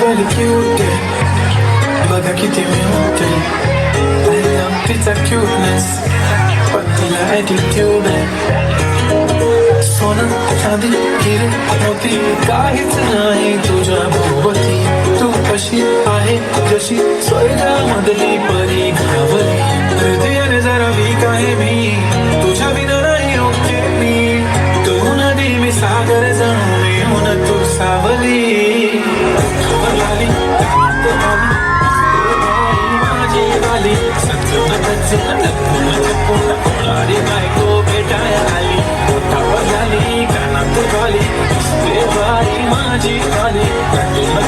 really cute बघा किती मी होते तिचा cuteness पण तिला attitude सोनं चांदी हिरे मोती काहीच नाही तुझ्या भोवती तू कशी आहे जशी स्वर्गामधली परी घावली हृदयाने जरा वीक आहे मी तुझ्या विना नाही ओके मी तू नदी मी सागर जाऊ मी होऊन तू सावली माझी सत्य पुन्हा बायको भेटाया आली झाली कानात झाली बाई माझी आली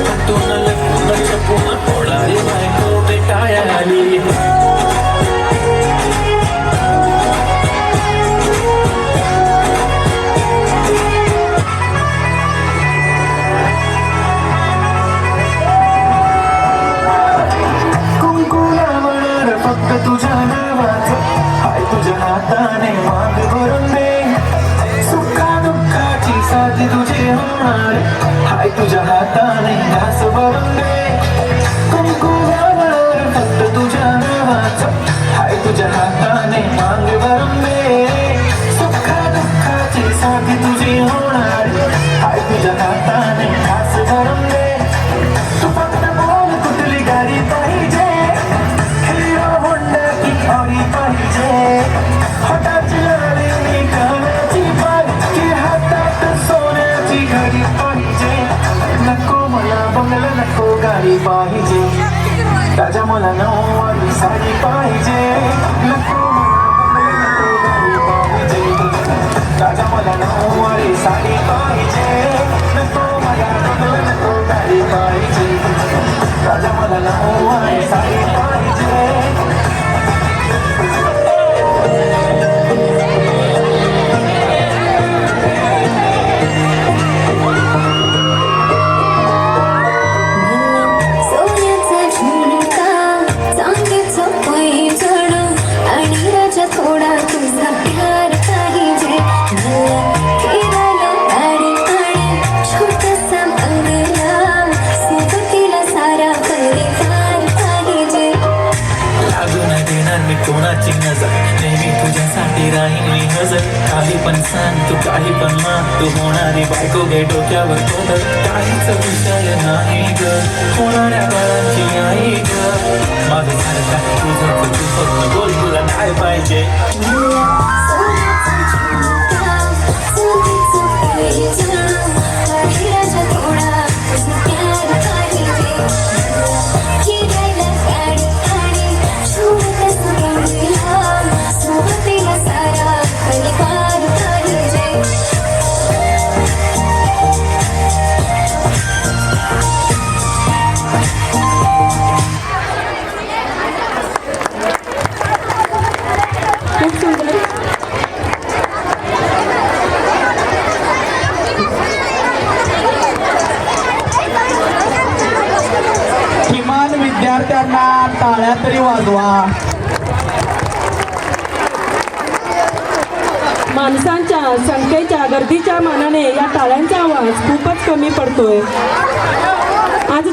कटून लपून चपून पोळारी बायको भेटाया आली फक्त तुझ्या नावाचं हाय तुझ्या हाताने माग भरून दे सुखा दुःखाची साथी तुझी होणार हाय तुझ्या हाताने घास भरून दे कुंकुमावर फक्त तुझ्या नावाचं हाय तुझ्या हाताने माग भरून दे सुखा दुःखाची साथी तुझी होणार हाय तुझ्या हाताने घास भरून दे तू फक्त बोल कुठली गाडी पाहिजे हाताची लाडी कानाची पालखी हातात सोन्याची घडी पाहिजे नको मला बंगला नको गाडी पाहिजे ताजा मला नऊवारी साडी पाहिजे नको ताजा मला नऊवारी साडी पाहिजे नको मला बंगला नको गाडी पाहिजे ताजा मला नऊवारी साडी पाहिजे कोणाची नजर नेहमी तुझ्यासाठी राहीन मी हजर काही पण सांग तू काही पण मान तू होणारी बायको घे डोक्यावर कोदर काहीच विषय नाही ग होणाऱ्या बाळांची आई ग माझं सारखा तुझं तू फक्त बोल तुला काय पाहिजे किमान विद्यार्थ्यांना टाळ्या तरी वाजवा. माणसांच्या संख्येच्या गर्दीच्या मानाने या टाळ्यांचा आवाज खूपच कमी पडतोय.